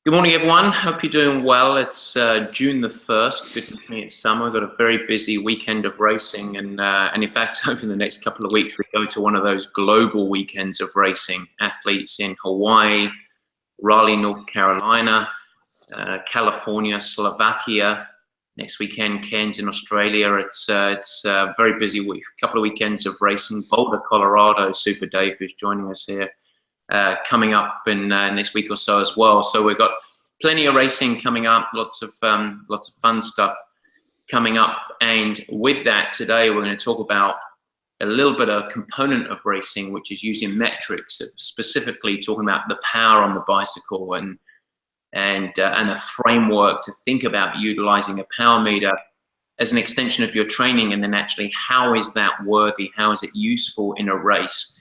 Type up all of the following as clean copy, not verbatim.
Good morning, everyone. Hope you're doing well. It's June the 1st. Good to me. It's summer. We've got a very busy weekend of racing, and in fact, over the next couple of weeks, we go to one of those global weekends of racing. Athletes in Hawaii, Raleigh, North Carolina, California, Slovakia. Next weekend, Cairns in Australia. It's a very busy week. A couple of weekends of racing. Boulder, Colorado. Super Dave, who's joining us here, coming up in next week or so as well. So we've got plenty of racing coming up, lots of fun stuff coming up. And with that, today we're going to talk about a little bit of component of racing, which is using metrics, specifically talking about the power on the bicycle and a framework to think about utilizing a power meter as an extension of your training, and then actually how is that worthy, how is it useful in a race.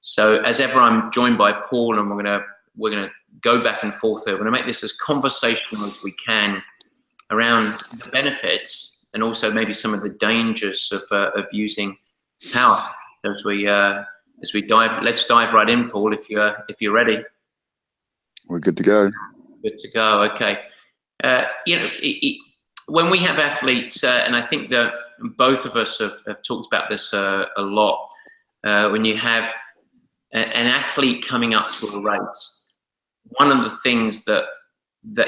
So as ever, I'm joined by Paul, and we're gonna go back and forth here. We're gonna make this as conversational as we can around the benefits and also maybe some of the dangers of using power. So as we dive, let's dive right in, Paul. If you're ready. We're good to go. Good to go. Okay. When we have athletes, and I think that both of us have talked about this a lot. When you have an athlete coming up to a race, one of the things that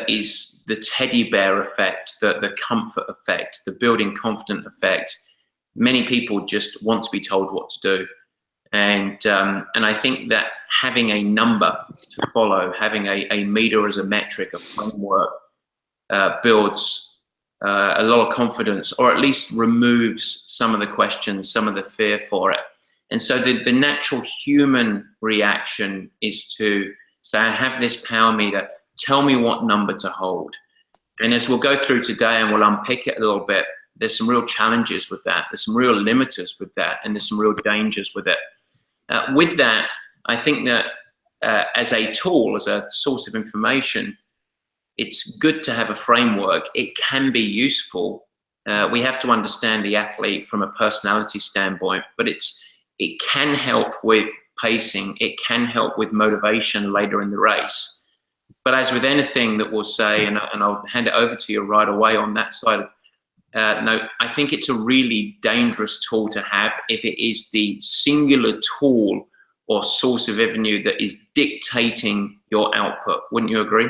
is the teddy bear effect, the comfort effect, the building confident effect, many people just want to be told what to do. And I think that having a number to follow, having a meter as a metric, a framework, builds a lot of confidence, or at least removes some of the questions, some of the fear for it. And so the natural human reaction is to say, I have this power meter, tell me what number to hold. And as we'll go through today and we'll unpick it a little bit, there's some real challenges with that. There's some real limiters with that, and there's some real dangers with it. With that, I think that as a tool, as a source of information, it's good to have a framework. It can be useful. We have to understand the athlete from a personality standpoint, but it can help with pacing. It can help with motivation later in the race. But as with anything that we'll say, and I'll hand it over to you right away on that side of no, I think it's a really dangerous tool to have if it is the singular tool or source of revenue that is dictating your output. Wouldn't you agree?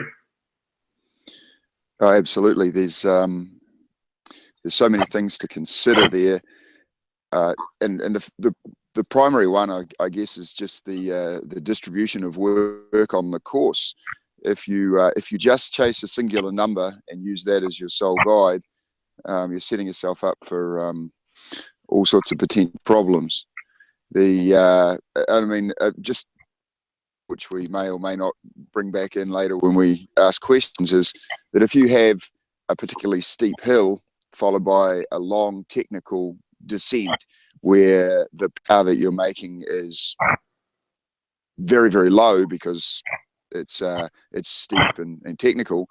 Oh, absolutely. There's so many things to consider there, and the primary one, I guess, is just the distribution of work on the course. If you just chase a singular number and use that as your sole guide, you're setting yourself up for all sorts of potential problems. Just which we may or may not bring back in later when we ask questions, is that if you have a particularly steep hill followed by a long technical descent where the power that you're making is very, very low because it's steep and technical,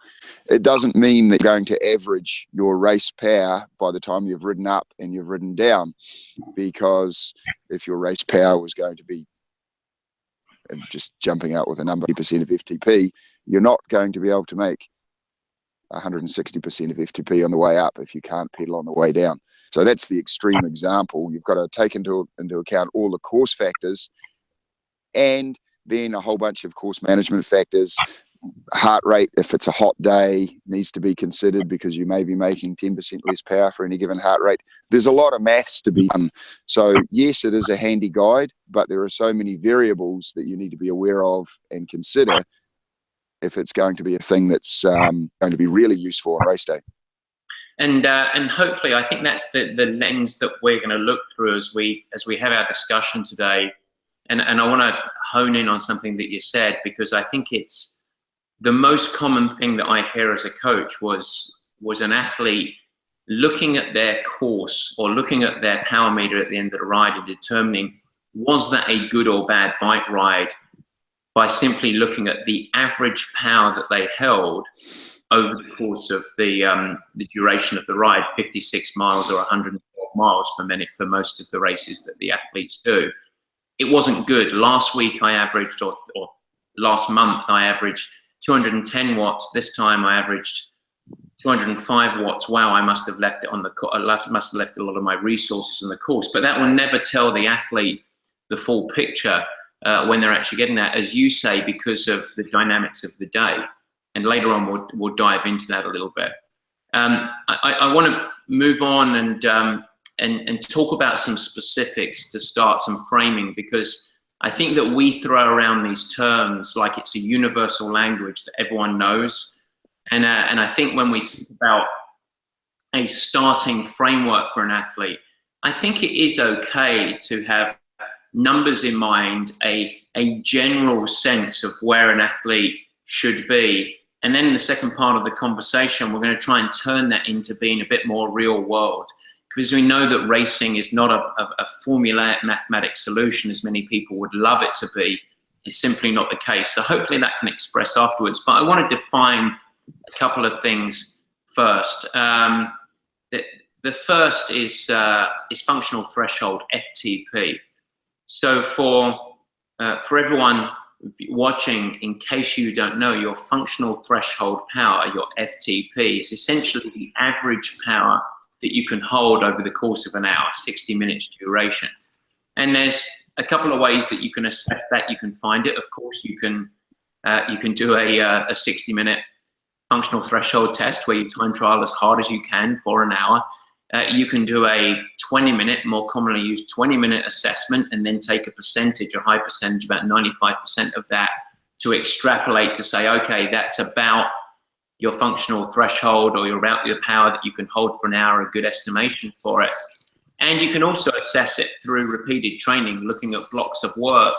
it doesn't mean that you're going to average your race power by the time you've ridden up and you've ridden down, because if your race power was going to be, just jumping out with a number, 50% of FTP, you're not going to be able to make 160% of FTP on the way up if you can't pedal on the way down. So that's the extreme example. You've got to take into account all the course factors, and then a whole bunch of course management factors. Heart rate, if it's a hot day, needs to be considered because you may be making 10% less power for any given heart rate. There's a lot of maths to be done. So yes, it is a handy guide, but there are so many variables that you need to be aware of and consider if it's going to be a thing that's going to be really useful on race day. And hopefully, I think that's the lens that we're going to look through as we have our discussion today. And I want to hone in on something that you said, because I think it's the most common thing that I hear as a coach was an athlete looking at their course or looking at their power meter at the end of the ride and determining, was that a good or bad bike ride, by simply looking at the average power that they held over the course of the duration of the ride, 56 miles or 112 miles per minute for most of the races that the athletes do. It wasn't good. Last week I averaged, or last month I averaged 210 watts. This time I averaged 205 watts. Wow, I must have left it on the must have left a lot of my resources on the course. But that will never tell the athlete the full picture when they're actually getting that, as you say, because of the dynamics of the day. And later on, we'll dive into that a little bit. I want to move on and talk about some specifics to start some framing, because I think that we throw around these terms like it's a universal language that everyone knows. And I think when we think about a starting framework for an athlete, I think it is okay to have numbers in mind, a general sense of where an athlete should be. And then in the second part of the conversation, we're going to try and turn that into being a bit more real world, because we know that racing is not a formulaic mathematic solution as many people would love it to be. It's simply not the case. So hopefully that can express afterwards. But I want to define a couple of things first. The first is functional threshold, FTP. So for everyone watching, in case you don't know, your functional threshold power, your FTP, is essentially the average power that you can hold over the course of an hour, 60 minutes duration. And there's a couple of ways that you can assess that. You can find it. Of course, you can do a 60-minute functional threshold test where you time trial as hard as you can for an hour. You can do a 20-minute, more commonly used 20-minute assessment, and then take a percentage, a high percentage, about 95% of that, to extrapolate to say, okay, that's about your functional threshold, or about your power that you can hold for an hour, a good estimation for it. And you can also assess it through repeated training, looking at blocks of work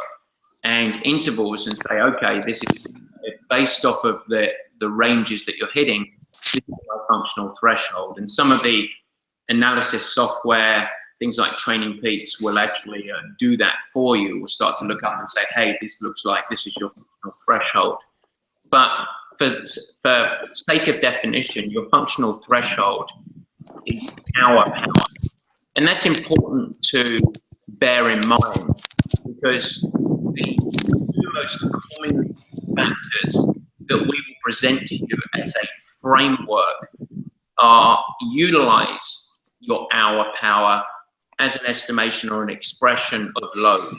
and intervals, and say, okay, this is based off of the ranges that you're hitting, this is my functional threshold. And some of the analysis software, things like Training Peaks, will actually do that for you. We'll start to look up and say, hey, this looks like this is your functional threshold. But for sake of definition, your functional threshold is power. And that's important to bear in mind, because the two most common factors that we will present to you as a framework are utilize your hour power as an estimation or an expression of load.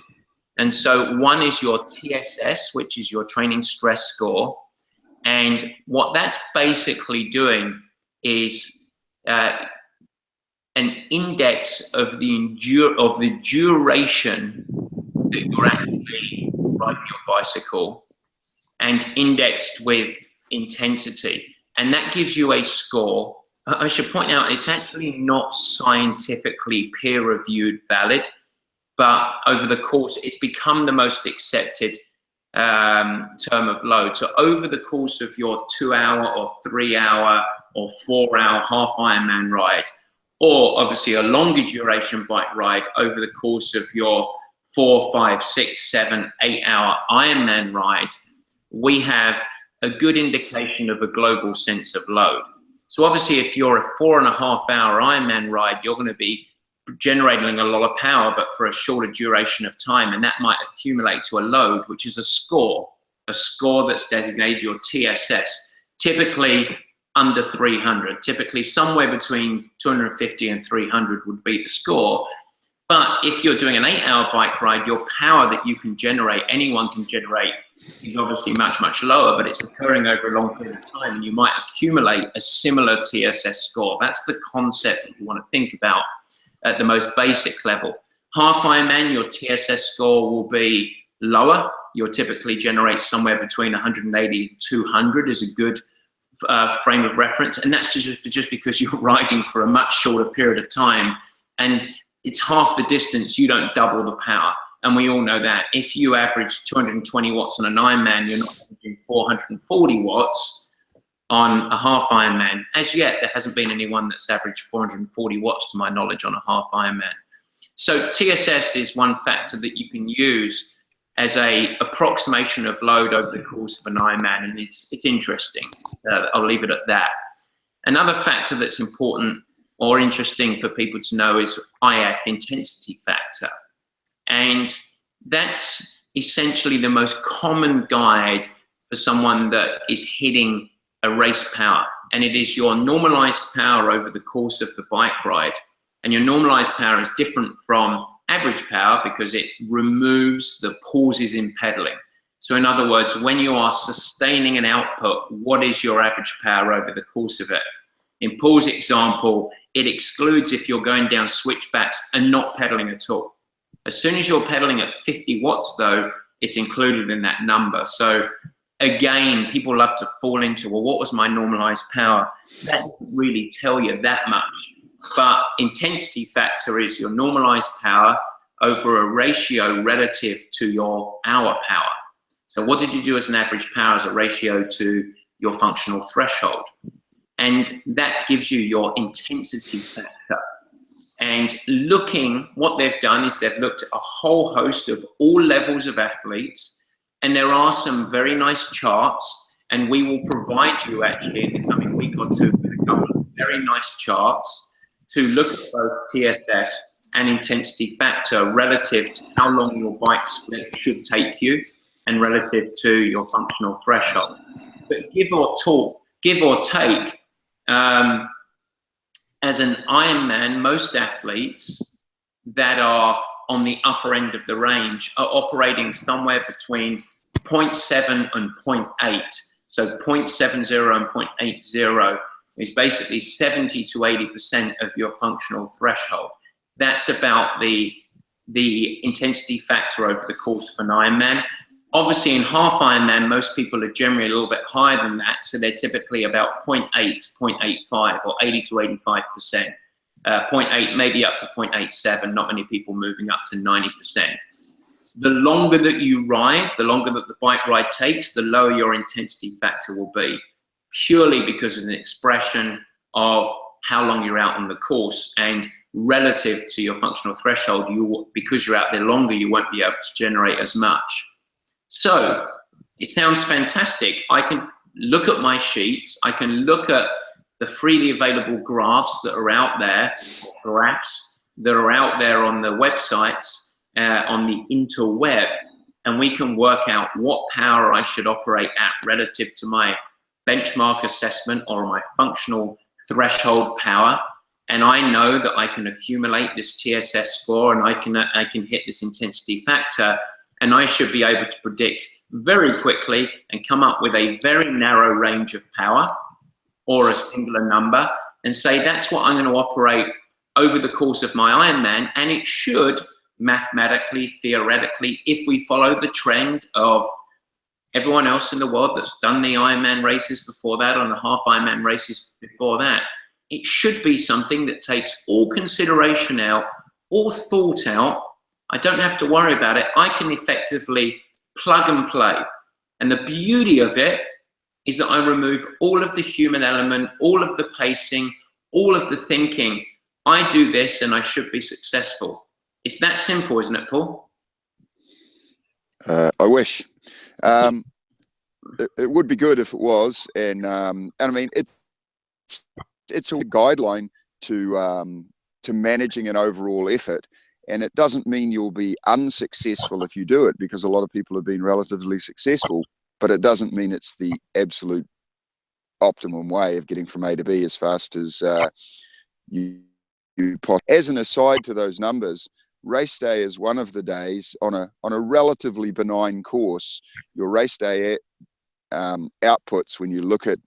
And so one is your TSS, which is your training stress score. And what that's basically doing is an index of the duration that you're actually riding your bicycle, and indexed with intensity. And that gives you a score. I should point out, it's actually not scientifically peer-reviewed valid, but over the course, it's become the most accepted term of load. So over the course of your 2-hour or 3-hour or 4-hour half Ironman ride, or obviously a longer duration bike ride over the course of your 4, 5, 6, 7, 8-hour Ironman ride, we have a good indication of a global sense of load. So obviously, if you're a 4.5-hour Ironman ride, you're going to be generating a lot of power, but for a shorter duration of time, and that might accumulate to a load, which is a score that's designated your TSS, typically under 300. Typically somewhere between 250 and 300 would be the score. But if you're doing an 8-hour bike ride, your power that you can generate, anyone can generate, is obviously much, much lower, but it's occurring over a long period of time, and you might accumulate a similar TSS score. That's the concept that you want to think about at the most basic level. Half Ironman, your TSS score will be lower. You'll typically generate somewhere between 180 and 200 is a good frame of reference, and that's just because you're riding for a much shorter period of time, and it's half the distance, you don't double the power. And we all know that if you average 220 watts on an Ironman, you're not averaging 440 watts on a half Ironman. As yet, there hasn't been anyone that's averaged 440 watts, to my knowledge, on a half Ironman. So TSS is one factor that you can use as a approximation of load over the course of an Ironman, and it's interesting. I'll leave it at that. Another factor that's important or interesting for people to know is IF, intensity factor. And that's essentially the most common guide for someone that is hitting a race power, and it is your normalized power over the course of the bike ride. And your normalized power is different from average power because it removes the pauses in pedaling. So in other words, when you are sustaining an output, what is your average power over the course of it? In Paul's example, it excludes if you're going down switchbacks and not pedaling at all. As soon as you're pedaling at 50 watts though, it's included in that number. So again, people love to fall into, well, what was my normalized power? That doesn't really tell you that much. But intensity factor is your normalized power over a ratio relative to your hour power. So what did you do as an average power as a ratio to your functional threshold? And that gives you your intensity factor. And what they've done is they've looked at a whole host of all levels of athletes, and there are some very nice charts, and we will provide you actually in the coming week or two with a couple of very nice charts to look at both TSS and intensity factor relative to how long your bike split should take you and relative to your functional threshold. But give or take, as an Ironman, most athletes that are on the upper end of the range are operating somewhere between 0.7 and 0.8. So 0.70 and 0.80 is basically 70 to 80% of your functional threshold. That's about the intensity factor over the course of an Ironman. Obviously, in half Ironman, most people are generally a little bit higher than that, so they're typically about 0.8, 0.85, or 80 to 85%. 0.8, maybe up to 0.87, not many people moving up to 90%. The longer that you ride, the longer that the bike ride takes, the lower your intensity factor will be, purely because of an expression of how long you're out on the course, and relative to your functional threshold, because you're out there longer, you won't be able to generate as much. So it sounds fantastic. I can look at my sheets, I can look at the freely available graphs that are out there, graphs that are out there on the websites, on the interweb, and we can work out what power I should operate at relative to my benchmark assessment or my functional threshold power. And I know that I can accumulate this TSS score, and I can hit this intensity factor, and I should be able to predict very quickly and come up with a very narrow range of power or a singular number and say that's what I'm going to operate over the course of my Ironman. And it should mathematically, theoretically, if we follow the trend of everyone else in the world that's done the Ironman races before that, on the half Ironman races before that, it should be something that takes all consideration out, all thought out. I don't have to worry about it. I can effectively plug and play. And the beauty of it is that I remove all of the human element, all of the pacing, all of the thinking. I do this and I should be successful. It's that simple, isn't it, Paul? I wish. It would be good if it was. And I mean, it's a guideline to managing an overall effort. And it doesn't mean you'll be unsuccessful if you do it, because a lot of people have been relatively successful, but it doesn't mean it's the absolute optimum way of getting from A to B as fast as you possibly. As an aside to those numbers, race day is one of the days on a relatively benign course. Your race day outputs, when you look at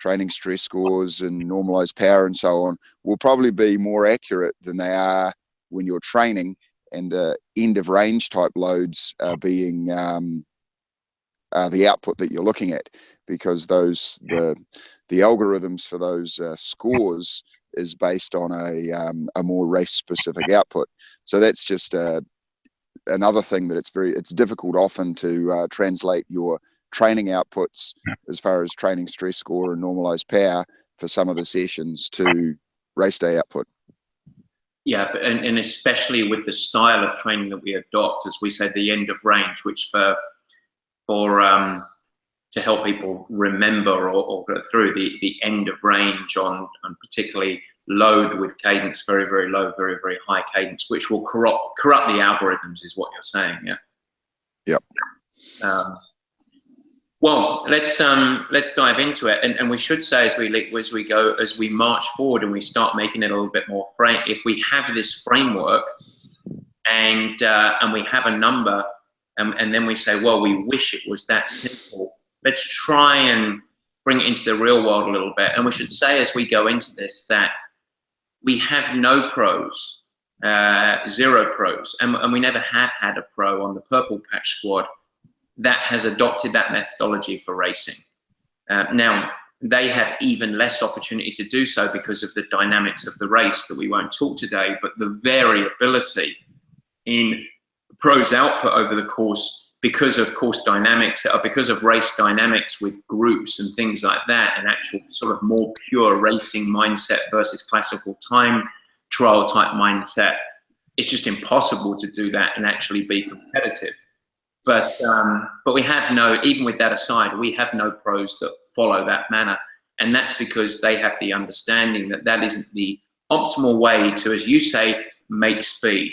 training stress scores and normalized power and so on, will probably be more accurate than they are when you're training, and the end of range type loads are being the output that you're looking at, because the algorithms for those scores is based on a more race specific output. So that's just another thing that it's difficult often to translate your training outputs as far as training stress score and normalized power for some of the sessions to race day output. Yeah, and especially with the style of training that we adopt, as we said, the end of range, which for to help people remember or go through the end of range on particularly load with cadence, very, very low, very, very high cadence, which will corrupt the algorithms, is what you're saying, yeah? Yep. Well, let's dive into it, and we should say as we march forward and we start making it a little bit more if we have this framework and we have a number, and then we say, well, we wish it was that simple. Let's try and bring it into the real world a little bit, and we should say as we go into this that we have no pros, 0 pros, and we never have had a pro on the Purple Patch squad that has adopted that methodology for racing. Now, they have even less opportunity to do so because of the dynamics of the race that we won't talk today, but the variability in pros' output over the course because of course dynamics, or because of race dynamics with groups and things like that, and actual sort of more pure racing mindset versus classical time trial type mindset. It's just impossible to do that and actually be competitive. But we have no, even with that aside, we have no pros that follow that manner. And that's because they have the understanding that that isn't the optimal way to, as you say, make speed.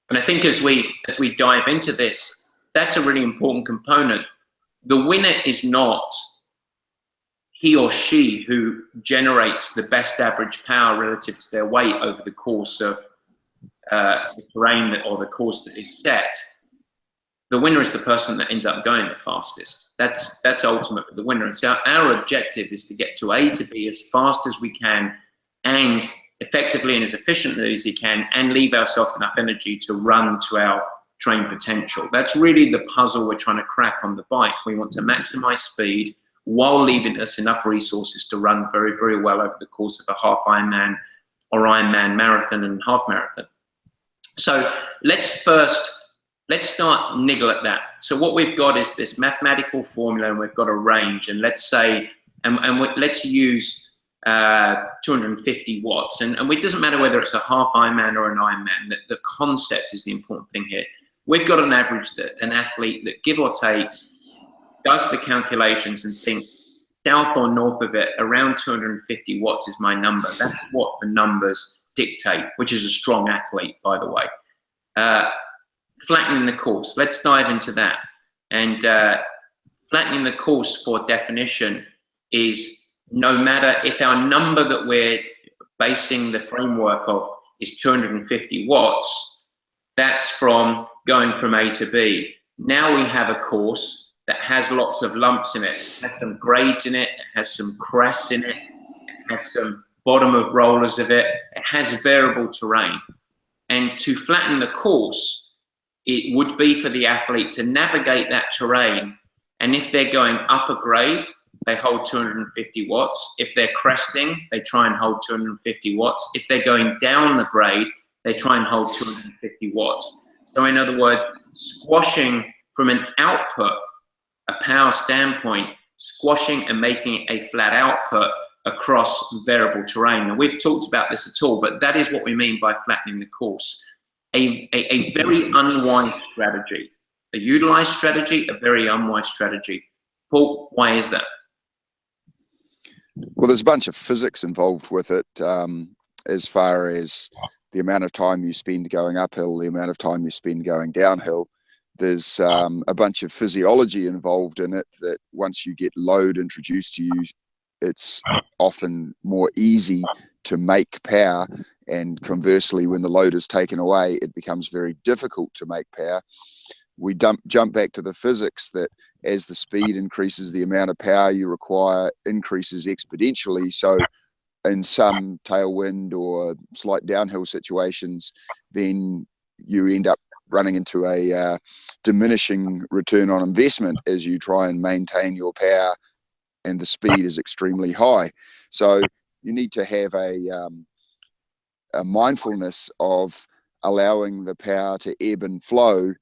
And I think as we dive into this, that's a really important component. The winner is not he or she who generates the best average power relative to their weight over the course of the terrain or the course that is set. The winner is the person that ends up going the fastest. That's ultimately the winner. And so our objective is to get to A to B as fast as we can and effectively and as efficiently as you can, and leave ourselves enough energy to run to our train potential. That's really the puzzle we're trying to crack on the bike. We want to maximize speed while leaving us enough resources to run very, very well over the course of a half Ironman or Ironman marathon and half marathon. So let's start niggle at that. So what we've got is this mathematical formula, and we've got a range, and let's say, let's use 250 watts, and it doesn't matter whether it's a half Ironman or an Ironman. The concept is the important thing here. We've got an average that an athlete that give or takes does the calculations and thinks south or north of it, around 250 watts is my number. That's what the numbers dictate, which is a strong athlete, by the way. Flattening the course, let's dive into that. And flattening the course, for definition, is no matter if our number that we're basing the framework of is 250 watts, that's from going from A to B. Now we have a course that has lots of lumps in it. It has some grades in it, it has some crests in it, it has some bottom of rollers of it, it has variable terrain. And to flatten the course, it would be for the athlete to navigate that terrain. And if they're going up a grade, they hold 250 watts. If they're cresting, they try and hold 250 watts. If they're going down the grade, they try and hold 250 watts. So in other words, squashing from an output, a power standpoint, squashing and making it a flat output across variable terrain. Now, we've talked about this at all, but that is what we mean by flattening the course. A very unwise strategy. A utilized strategy, a very unwise strategy. Paul, why is that? Well, there's a bunch of physics involved with it, as far as the amount of time you spend going uphill, the amount of time you spend going downhill. There's a bunch of physiology involved in it that once you get load introduced to you, it's often more easy to make power, and conversely, when the load is taken away, it becomes very difficult to make power. We jump back to the physics that as the speed increases, the amount of power you require increases exponentially. So in some tailwind or slight downhill situations, then you end up running into a diminishing return on investment as you try and maintain your power and the speed is extremely high. So you need to have a mindfulness of allowing the power to ebb and flow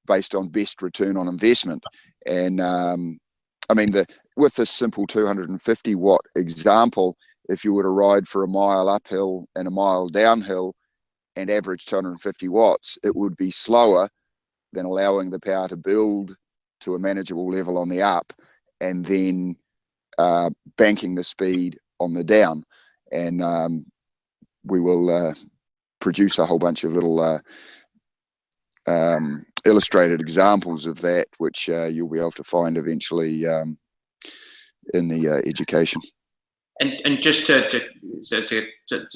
based on best return on investment. And I mean, with this simple 250 watt example, if you were to ride for a mile uphill and a mile downhill and average 250 watts, it would be slower than allowing the power to build to a manageable level on the up and then banking the speed on the down. And we will produce a whole bunch of little illustrated examples of that, which you'll be able to find eventually in the education. And just to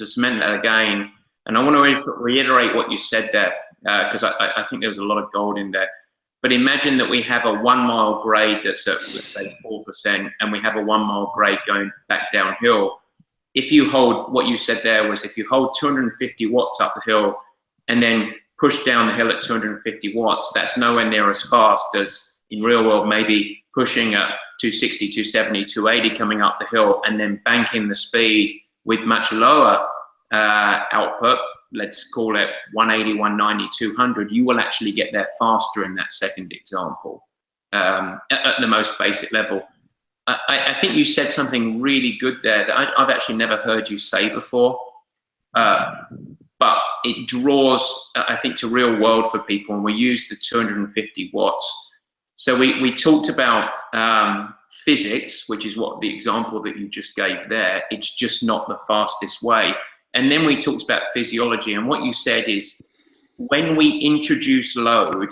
cement that again, and I want to reiterate what you said there, because I think there's a lot of gold in there. But imagine that we have a 1 mile grade that's at, let's say, 4%, and we have a 1 mile grade going back downhill. If you hold, what you said there was, if you hold 250 watts up the hill and then push down the hill at 250 watts, that's nowhere near as fast as in real world, maybe pushing at 260, 270, 280 coming up the hill and then banking the speed with much lower output. Let's call it 180, 190, 200, you will actually get there faster in that second example at the most basic level. I think you said something really good there that I've actually never heard you say before, but it draws, I think, to real world for people, and we use the 250 watts. So we talked about physics, which is what the example that you just gave there. It's just not the fastest way. And then we talked about physiology, and what you said is when we introduce load,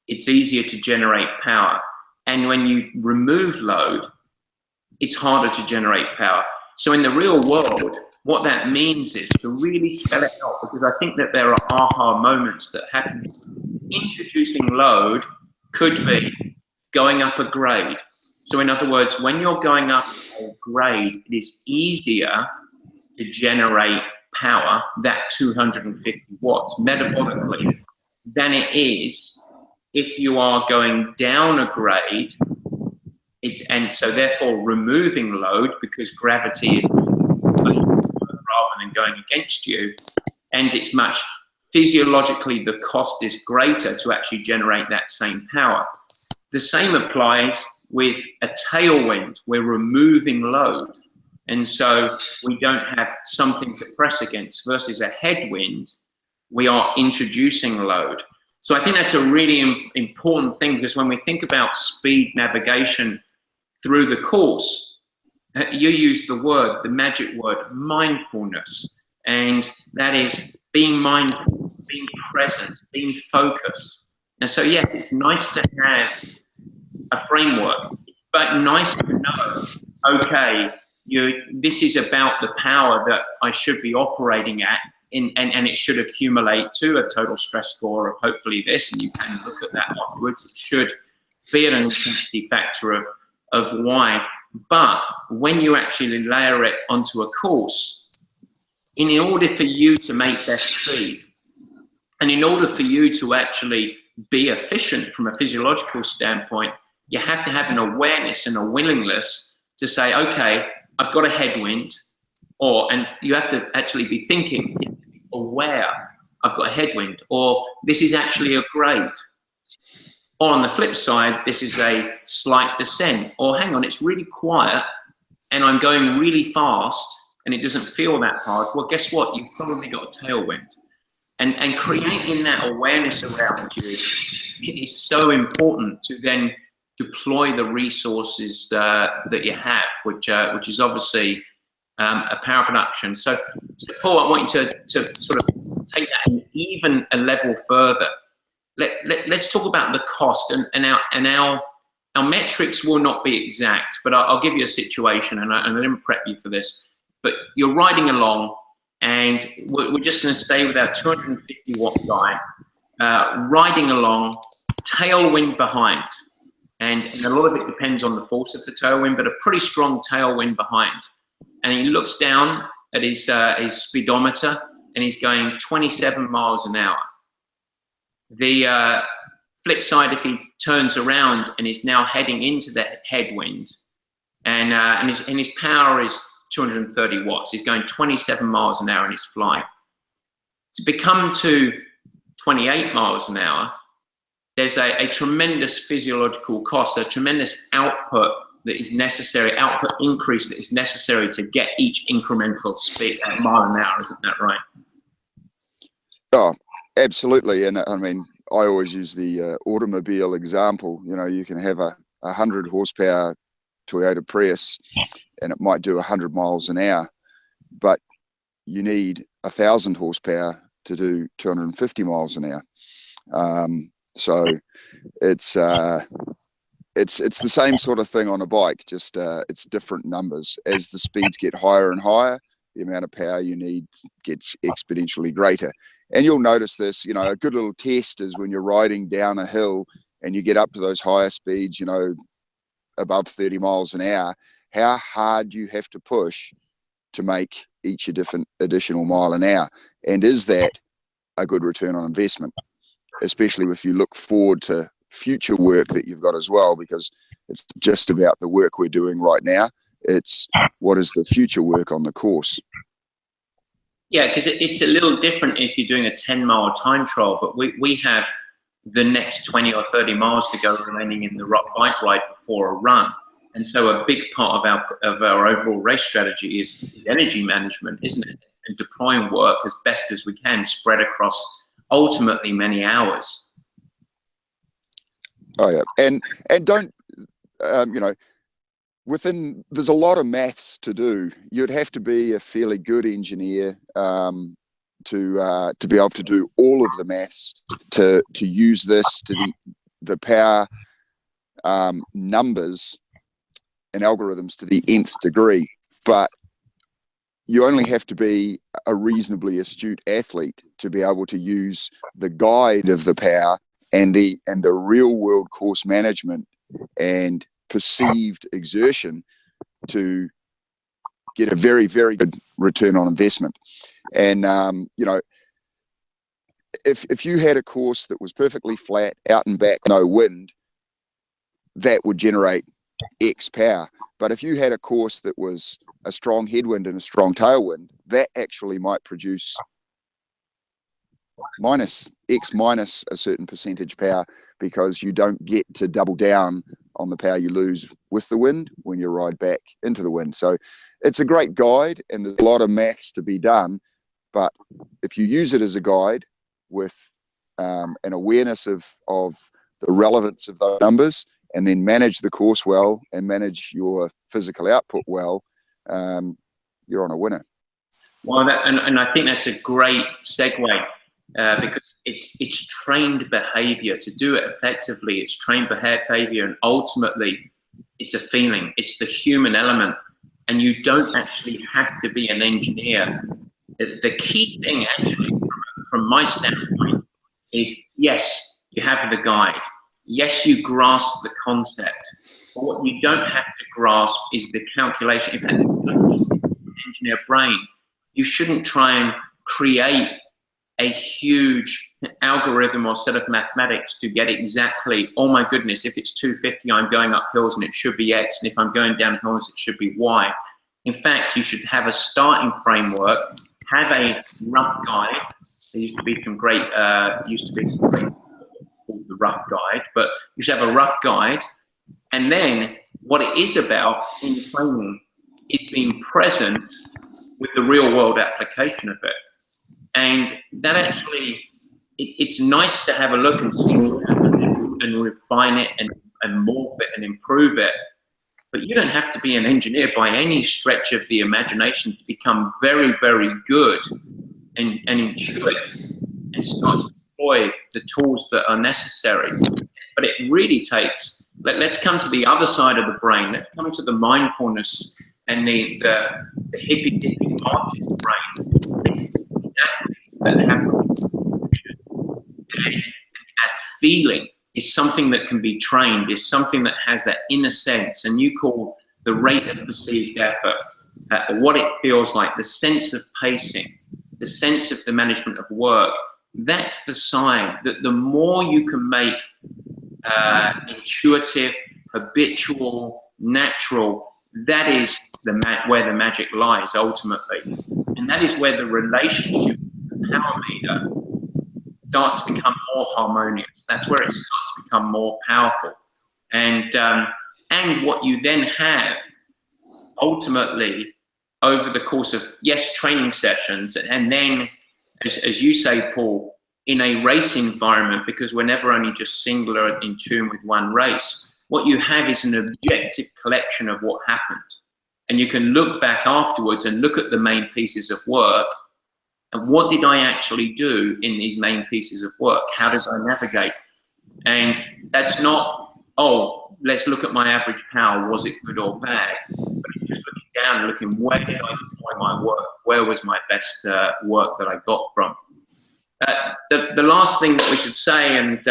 it's easier to generate power. And when you remove load, it's harder to generate power. So in the real world, what that means is to really spell it out, because I think that there are aha moments that happen. Introducing load could be going up a grade. So in other words, when you're going up a grade, it is easier to generate power, that 250 watts metabolically, than it is if you are going down a grade. And so therefore removing load, because gravity is rather than going against you, and it's much physiologically, the cost is greater to actually generate that same power. The same applies with a tailwind. We're removing load, and so we don't have something to press against, versus a headwind, we are introducing load. So I think that's a really important thing, because when we think about speed navigation through the course, you use the magic word, mindfulness. And that is being mindful, being present, being focused. And so, yes, it's nice to have a framework, but nice to know, okay, this is about the power that I should be operating at, and it should accumulate to a total stress score of hopefully this, and you can look at that afterwards. It should be an intensity factor of Y. But when you actually layer it onto a course, in order for you to make best speed, and in order for you to actually be efficient from a physiological standpoint, you have to have an awareness and a willingness to say, okay, I've got a headwind, and you have to actually be thinking, aware, I've got a headwind, or this is actually a grade. Or on the flip side, this is a slight descent, or hang on, it's really quiet and I'm going really fast and it doesn't feel that hard. Well, guess what? You've probably got a tailwind. And creating that awareness around you, it is so important to then deploy the resources that you have, which is obviously a power production. So Paul, I want you to sort of take that even a level further. Let's talk about the cost, and our metrics will not be exact, but I'll give you a situation, and I didn't prep you for this, but you're riding along, and we're just going to stay with our 250 watt guy, riding along, tailwind behind, and a lot of it depends on the force of the tailwind, but a pretty strong tailwind behind, and he looks down at his speedometer, and he's going 27 miles an hour. The flip side, if he turns around and is now heading into the headwind, and his power is 230 watts, he's going 27 miles an hour and he's flying. To become to 28 miles an hour, there's a tremendous physiological cost, a tremendous output that is necessary, output increase that is necessary to get each incremental speed at mile an hour, isn't that right? Oh, absolutely. And I mean, I always use the automobile example. You know, you can have a 100 horsepower Toyota Prius and it might do 100 miles an hour, but you need 1,000 horsepower to do 250 miles an hour. So it's it's the same sort of thing on a bike, just it's different numbers. As the speeds get higher and higher, the amount of power you need gets exponentially greater. And you'll notice this, you know, a good little test is when you're riding down a hill and you get up to those higher speeds, you know, above 30 miles an hour, how hard you have to push to make each additional mile an hour. And is that a good return on investment? Especially if you look forward to future work that you've got as well, because it's just about the work we're doing right now. It's what is the future work on the course. Yeah, because it's a little different if you're doing a 10-mile time trial, but we have the next 20 or 30 miles to go remaining in the bike ride before a run. And so a big part of our overall race strategy is energy management, isn't it? And deploying work as best as we can, spread across ultimately many hours. Oh yeah, and don't you know, there's a lot of maths to do. You'd have to be a fairly good engineer to be able to do all of the maths to use this to the power numbers and algorithms to the nth degree. But you only have to be a reasonably astute athlete to be able to use the guide of the power and the real world course management and perceived exertion to get a very, very good return on investment. And you know, if you had a course that was perfectly flat, out and back, no wind, that would generate X power. But if you had a course that was a strong headwind and a strong tailwind, that actually might produce X minus a certain percentage power, because you don't get to double down on the power you lose with the wind when you ride back into the wind. So it's a great guide, and there's a lot of maths to be done. But if you use it as a guide with an awareness of the relevance of those numbers, and then manage the course well and manage your physical output well, you're on a winner. Well, and I think that's a great segue, because it's trained behavior. To do it effectively, it's trained behavior, and ultimately it's a feeling. It's the human element, and you don't actually have to be an engineer. The key thing, actually, from my standpoint, is yes, you have the guide. Yes, you grasp the concept. But what you don't have to grasp is the calculation. In fact, engineer brain, you shouldn't try and create a huge algorithm or set of mathematics to get exactly, oh my goodness, if it's 250, I'm going up hills and it should be X, and if I'm going down hills, it should be Y. In fact, you should have a starting framework, have a rough guide. There used to be some great, called the rough guide, but you should have a rough guide. And then what it is about in training is being present with the real world application of it. And that actually, it's nice to have a look and see and refine it and morph it and improve it. But you don't have to be an engineer by any stretch of the imagination to become very, very good and intuit and start to deploy the tools that are necessary. But it really takes, let's come to the other side of the brain. Let's come to the mindfulness and the hippy-dippy part of the brain. That have and that feeling is something that can be trained, is something that has that inner sense, and you call the rate of perceived effort, what it feels like, the sense of pacing, the sense of the management of work. That's the sign that the more you can make intuitive, habitual, natural, that is where the magic lies ultimately. And that is where the relationship with the power meter starts to become more harmonious. That's where it starts to become more powerful. And what you then have ultimately over the course of, yes, training sessions, and then, as you say, Paul, in a race environment, because we're never only just singular in tune with one race, what you have is an objective collection of what happened. And you can look back afterwards and look at the main pieces of work. And what did I actually do in these main pieces of work? How did I navigate? And that's not oh, let's look at my average power, was it good or bad? But it's just looking down and looking, where did I deploy my work? Where was my best work that I got from? The last thing that we should say, and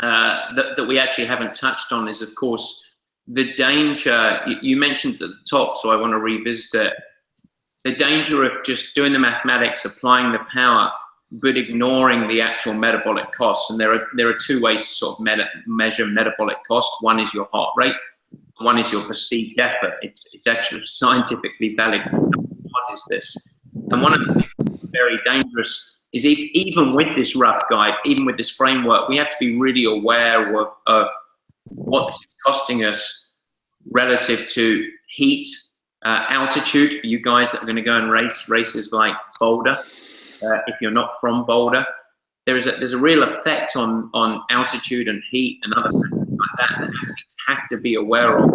that we actually haven't touched on, is, of course, the danger. You mentioned at the top, so I want to revisit it. The danger of just doing the mathematics, applying the power, but ignoring the actual metabolic costs. And there are two ways to sort of measure metabolic cost. One is your heart rate. One is your perceived effort. It's actually scientifically valid. What is this? And one of the things that's very dangerous is even with this rough guide, even with this framework, we have to be really aware of what this is costing us relative to heat, altitude for you guys that are going to go and race races like Boulder. If you're not from Boulder, there's a real effect on altitude and heat and other things like that athletes have to be aware of.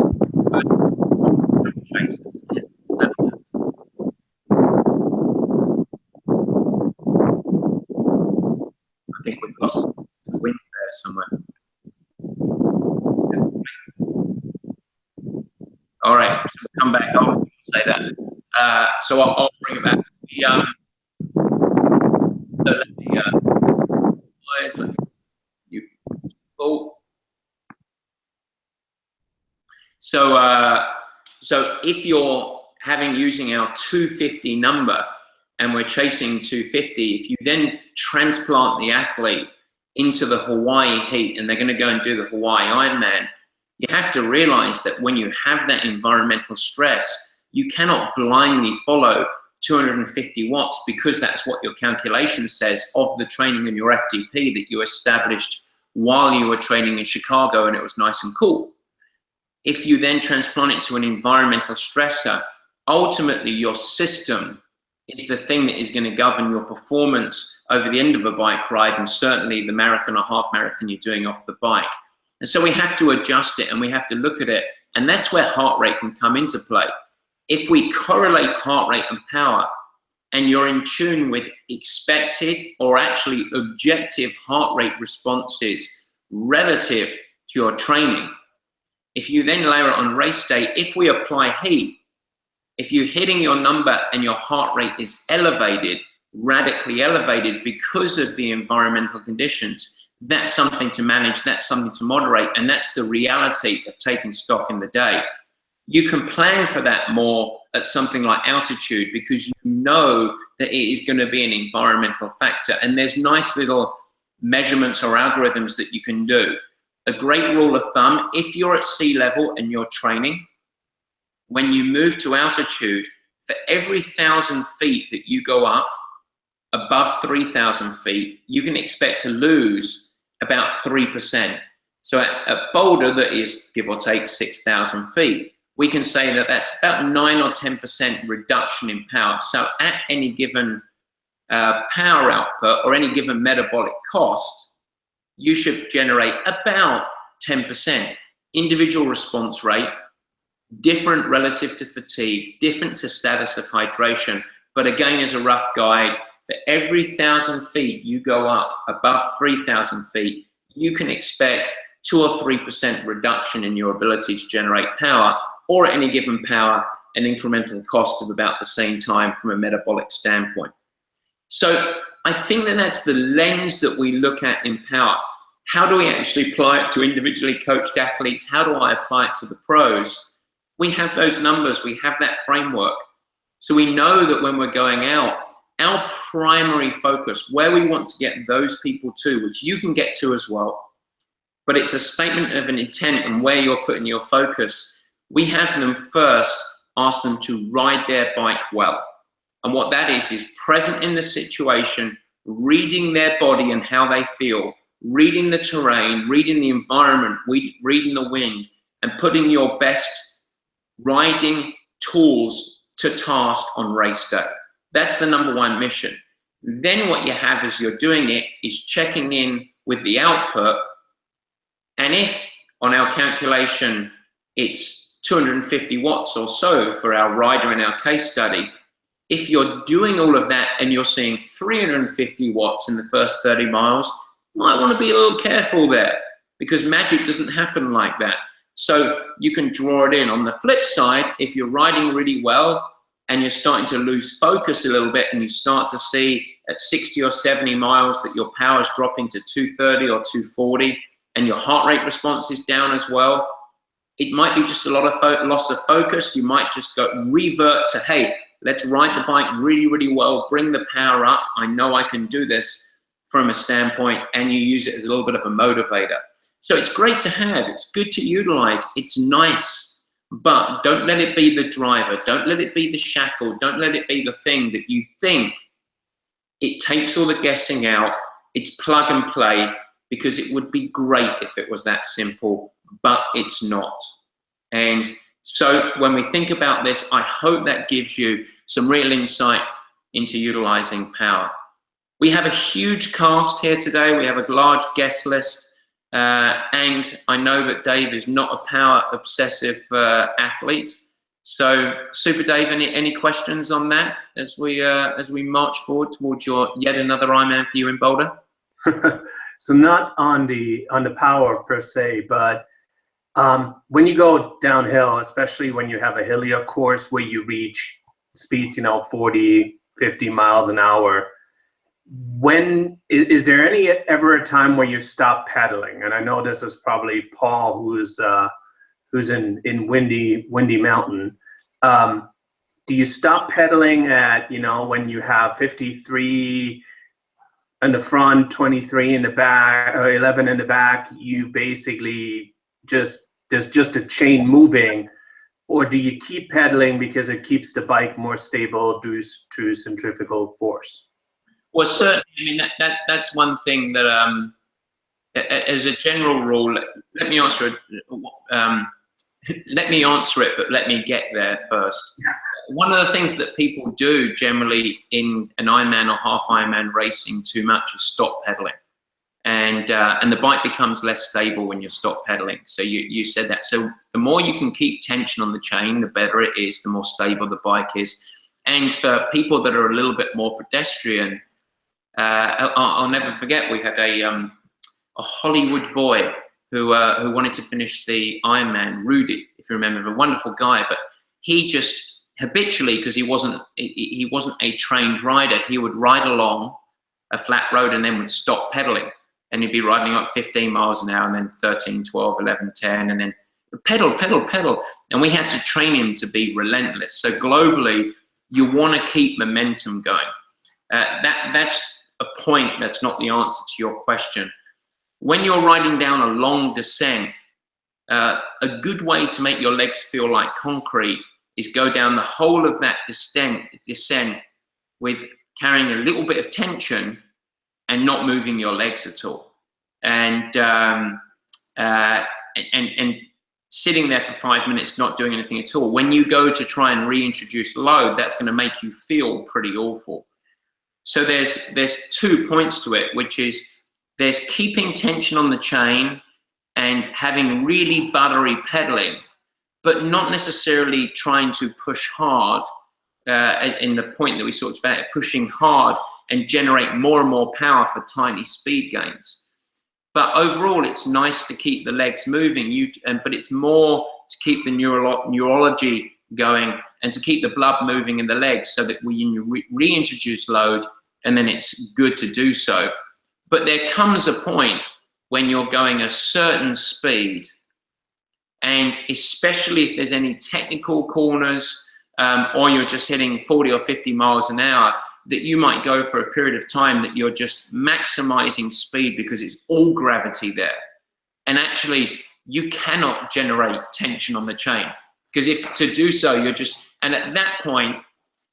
I think we've lost the wind there somewhere. All right, so we'll come back. I'll say that. So I'll bring it back. So if you're using our 250 number and we're chasing 250, if you then transplant the athlete into the Hawaii heat and they're going to go and do the Hawaii Ironman, you have to realize that when you have that environmental stress, you cannot blindly follow 250 watts because that's what your calculation says of the training and your FTP that you established while you were training in Chicago and it was nice and cool. If you then transplant it to an environmental stressor, ultimately your system is the thing that is going to govern your performance over the end of a bike ride and certainly the marathon or half marathon you're doing off the bike. And so we have to adjust it and we have to look at it. And that's where heart rate can come into play. If we correlate heart rate and power and you're in tune with expected or actually objective heart rate responses relative to your training, if you then layer it on race day, if we apply heat, if you're hitting your number and your heart rate is elevated, radically elevated because of the environmental conditions, that's something to manage, that's something to moderate, and that's the reality of taking stock in the day. You can plan for that more at something like altitude because you know that it is going to be an environmental factor, and there's nice little measurements or algorithms that you can do. A great rule of thumb, if you're at sea level and you're training, when you move to altitude, for every 1,000 feet that you go up above 3,000 feet, you can expect to lose about 3%. So at Boulder, that is give or take 6,000 feet, we can say that that's about 9 or 10% reduction in power. So at any given power output or any given metabolic cost, you should generate about 10%. Individual response rate, different relative to fatigue, different to status of hydration. But again, as a rough guide, for every 1,000 feet you go up above 3,000 feet, you can expect 2 or 3% reduction in your ability to generate power, or at any given power, an incremental cost of about the same time from a metabolic standpoint. So I think that that's the lens that we look at in power. How do we actually apply it to individually coached athletes? How do I apply it to the pros? We have those numbers, we have that framework. So we know that when we're going out, our primary focus, where we want to get those people to, which you can get to as well, but it's a statement of an intent and where you're putting your focus. We have them first ask them to ride their bike well. And what that is present in the situation, reading their body and how they feel, reading the terrain, reading the environment, reading the wind, and putting your best riding tools to task on race day. That's the number one mission. Then what you have as you're doing it is checking in with the output. And if on our calculation, it's 250 watts or so for our rider in our case study, if you're doing all of that and you're seeing 350 watts in the first 30 miles, you might want to be a little careful there. because magic doesn't happen like that. So you can draw it in. On the flip side, if you're riding really well and you're starting to lose focus a little bit and you start to see at 60 or 70 miles that your power is dropping to 230 or 240 and your heart rate response is down as well, it might be just a lot of loss of focus. You might just go revert to, hey, let's ride the bike really, really well, bring the power up. I know I can do this from a standpoint, and you use it as a little bit of a motivator. So it's great to have, it's good to utilize, it's nice, but don't let it be the driver. Don't let it be the shackle. Don't let it be the thing that you think. It takes all the guessing out. It's plug and play, because it would be great if it was that simple, but it's not. And so when we think about this, I hope that gives you some real insight into utilizing power. We have a huge cast here today. We have a large guest list. And I know that Dave is not a power obsessive athlete. So, Super Dave, any questions on that as we march forward towards your yet another Ironman for you in Boulder? So not on the power per se, but when you go downhill, especially when you have a hillier course where you reach speeds, 40, 50 miles an hour, when is there ever a time where you stop pedaling? And I know this is probably Paul, who's in Windy Mountain. Do you stop pedaling at, when you have 53 in the front, 23 in the back, or 11 in the back, you basically there's just a chain moving, or do you keep pedaling because it keeps the bike more stable due to centrifugal force? Well, certainly, that's one thing that, as a general rule, let me answer it, but let me get there first. One of the things that people do generally in an Ironman or half Ironman racing too much is stop pedaling. And the bike becomes less stable when you stop pedaling. So you said that. So the more you can keep tension on the chain, the better it is, the more stable the bike is. And for people that are a little bit more pedestrian, I'll never forget, we had a Hollywood boy who wanted to finish the Ironman, Rudy, if you remember, a wonderful guy, but he just habitually, because he wasn't a trained rider, he would ride along a flat road and then would stop pedaling. And he'd be riding like 15 miles an hour and then 13, 12, 11, 10, and then pedal. And we had to train him to be relentless. So globally, you want to keep momentum going. That's a point, that's not the answer to your question. When you're riding down a long descent, a good way to make your legs feel like concrete is go down the whole of that descent with carrying a little bit of tension and not moving your legs at all, and sitting there for 5 minutes not doing anything at all. When you go to try and reintroduce load, that's going to make you feel pretty awful. So there's 2 points to it, which is there's keeping tension on the chain and having really buttery pedaling, but not necessarily trying to push hard, in the point that we talked about, pushing hard and generate more and more power for tiny speed gains. But overall, it's nice to keep the legs moving, but it's more to keep the neurology going and to keep the blood moving in the legs so that when you reintroduce load, and then it's good to do so. But there comes a point when you're going a certain speed, and especially if there's any technical corners, or you're just hitting 40 or 50 miles an hour, that you might go for a period of time that you're just maximizing speed because it's all gravity there. And actually, you cannot generate tension on the chain, because if to do so, and at that point,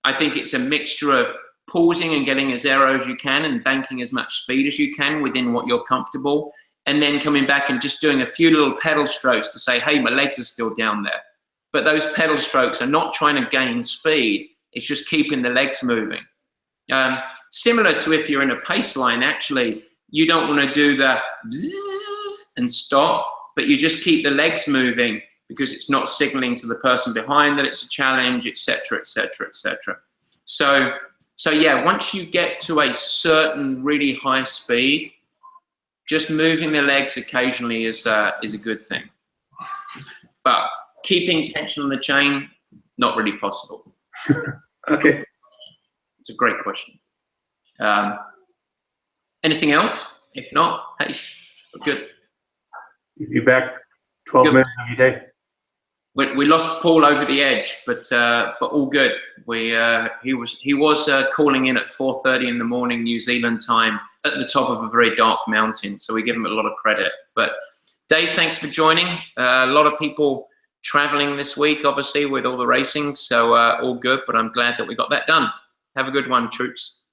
I think it's a mixture of pausing and getting as aero as you can and banking as much speed as you can within what you're comfortable, and then coming back and just doing a few little pedal strokes to say, hey, my legs are still down there. But those pedal strokes are not trying to gain speed, it's just keeping the legs moving. Similar to if you're in a pace line, actually, you don't want to do the bzzz and stop, but you just keep the legs moving because it's not signaling to the person behind that it's a challenge, etc., etc., etc. So yeah, once you get to a certain really high speed, just moving the legs occasionally is a good thing. But keeping tension on the chain, not really possible. Okay. It's a great question. Anything else? If not, hey, we're good. You back 12 minutes of your day. We lost Paul over the edge, but all good. He was calling in at 4:30 in the morning New Zealand time at the top of a very dark mountain, so we give him a lot of credit. But Dave, thanks for joining. A lot of people traveling this week, obviously, with all the racing, so all good. But I'm glad that we got that done. Have a good one, troops.